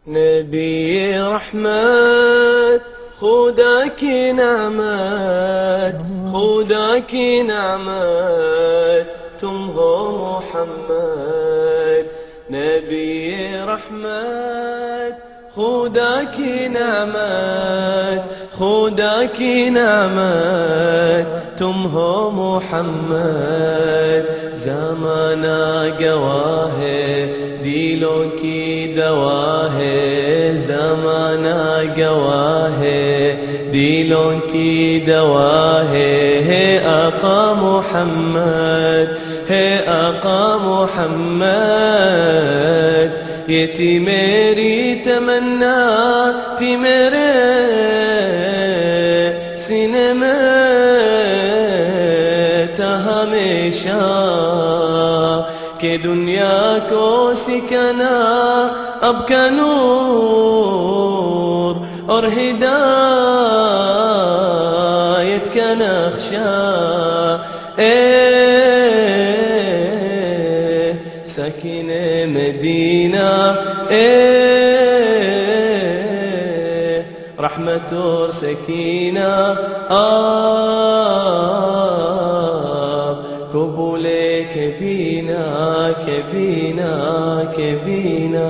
نبي رحمت خداك نعمت خداك نعمت تمه محمد. نبي رحمت خداك نعمت خداك نعمت تمه محمد. زمانا قواه ديلو کی دواه زمانا قواه ديلو کی دواه ہے آقا محمد ہے آقا محمد. یہ تھی میری تمنا تھی میرے سینے میں تھا ہمیشہ کہ دنیا کو سکھانا اب کا نور اور ہدایت کا نقشہ. اے ساکن مدینہ اے رحمت اور سکینہ آپ قبول کے بینا کے بینا کے بینا.